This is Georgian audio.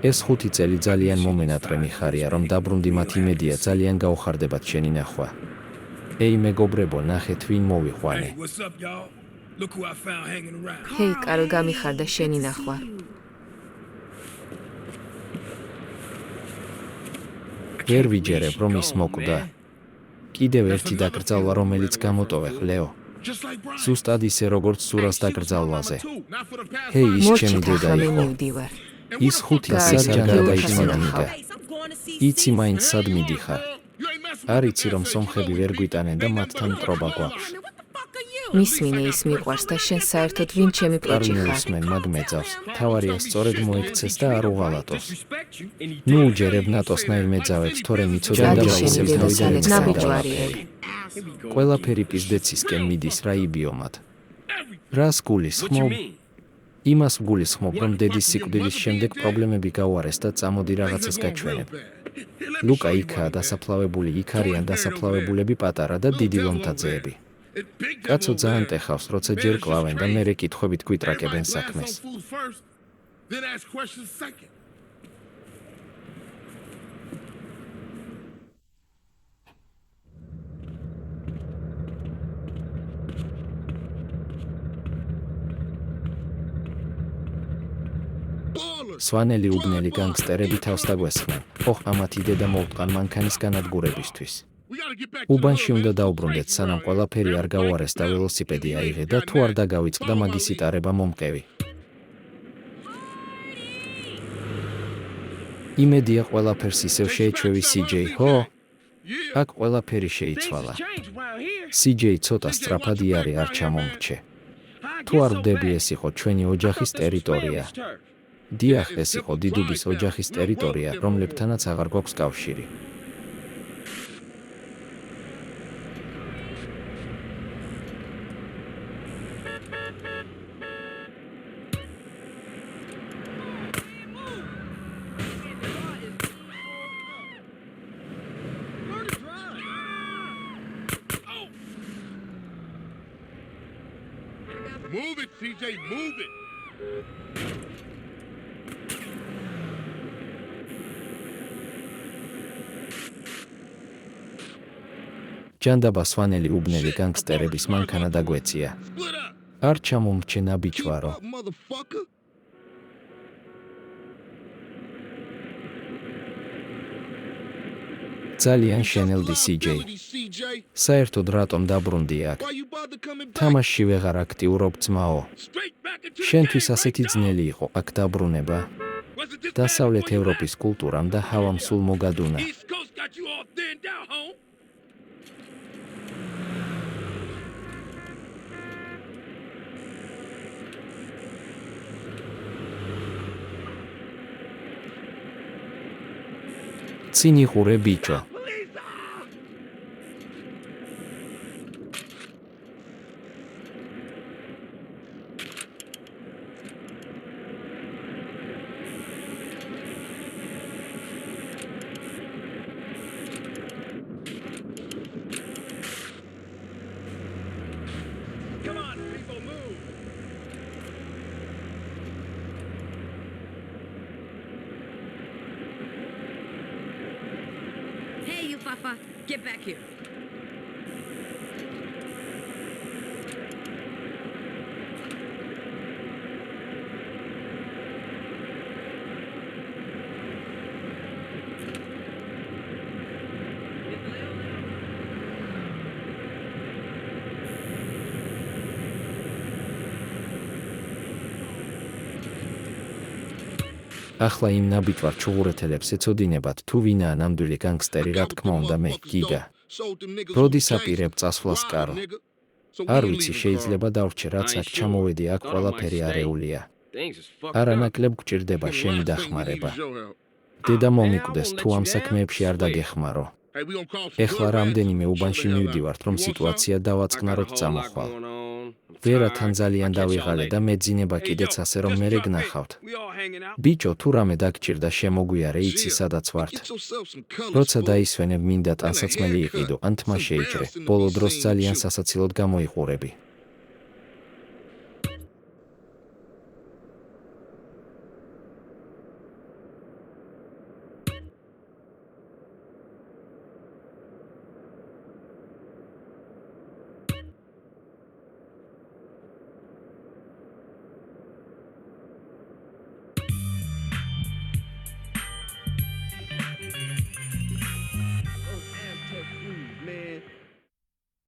ეს 5 წელი ძალიან მომენატრე მიხარია, რომ დაბრუნდი მათ იმედია ძალიან გაუხარდებათ შენი ნახვა. ეი მეგობრებო, ნახეთ ვინ მოვიყვანე. ჰეი, კარგ გამიხარდა შენი ნახვა. ვერ ვიჯერებ, რომ ის მოკვდა. კიდევ ერთი დაკრძალვა, რომელიც გამოტოვე, ლეო. ზუსტად ისე, როგორც სურას დაკრძალვაზე. ჰეი, ის ჩემი დედა იყო. ის 5 საჯანდა და იცინამიდა. იცი მაინც სად მიდიხარ. არ იცი, რომ სომხები ვერ გვიტანენ და მათთან მტრობა გვაქვს. მისმინე, ის მიყვარს და შენ საერთოდ ვინ ჩემი პროჭი ხარ? მისმენ, მაგ მეძავს. თავარია სწორედ მოიქცეს და არ უღალატოს. ნუ უჯერებ ნატოსნაირ მეძავებს, თორემ იცოდენ და ისევ თავიდან ნაბიჯვარიები. ყველაფერი პიზდეცისკენ მიდის რა იბიომად. რას გულისხმობ? იმას გულისხმობ, რომ დედის სიკვდილის შემდეგ პრობლემები გავარეს და წამოდი რაღაცას გაჩვენებ. ლუკა იქაა დასაფლავებული, იქ არიან დასაფლავებულები პატარა და დიდი ლომთაძეები. კაცო ძალიან ტეხავს, როცა ჯერ კლავენ და მერე კითხვებით გვიტრაკებენ საქმეს. სვანელი უბნელი განგსტერები თავს დაგვესხნენ. ოხ, ამათი დედა მოვტყან მანქანის განადგურებისთვის. უბანში უნდა დაუბრუნდეთ, სანამ ყველაფერი არ გავარეს და ველოსიპედი აიღე და თუ არ დაგავიწყდა მაგის იტარება მომყევი. იმედია ყველაფერს ისევ შეეჩვევი CJ, ხო? აქ ყველაფერი შეიცვალა. CJ ცოტა სწრაფად იარე არ ჩამომრჩე. თუ არ ვდები, ეს იყო ჩვენი ოჯახის ტერიტორია. დიახ, ეს იყო დიდუბის ოჯახის ტერიტორია, რომლებთანაც აღარ გვაქვს კავშირი. Move it, CJ, move it. ჯანდაბა სვანელი უბნელი განგსტერების მანქანა დაგვეცია. არ ჩამომრჩე ნაბიჯვარო. ძალიან შენელდი CJ. საერთოდ რატომ დაბრუნდი აქ? თამაშში ვეღარ აქტიურობ ძმაო. შენთვის ასეთი ძნელი იყო აქ დაბრუნება? დასავლეთ ევროპის კულტურამ და ჰავამ სულ მოგადუნა. წინი ყურე ბიჭო. Hey, you Fafa, get back here. ახლა იმ ნაბიჯვარ ჩუღურეთელებს ეცოდინებათ, თუ ვინაა ნამდვილი განგსტერი, რა თქმა უნდა მე, გიგა. როდის აპირებ წასვლას კარლ? არ ვიცი, შეიძლება დავრჩე, რაც აქ ჩამოვედი, აქ ყველაფერი არეულია. არანაკლებ გვჭირდება შენი დახმარება. დედა მომიკვდეს, თუ ამ საქმეებში არ დაგეხმარო. ეხლა რამდენიმე უბანში მივდივართ, რომ სიტუაცია დავაწყნაროთ წამოხვალ. ვერათან ძალიან დავიღალე და მეძინება კიდეც ასე, რომ მერე გნახავთ. ბიჭო, თუ რამე დაგჭირდა შემოგვიარე, იცი სადაც ვართ. როცა დაისვენებ, მინდა ტანსაცმელი იყიდო, ან თმა შეიჭრე. ბოლო დროს ძალიან სასაცილოდ გამოიყურები.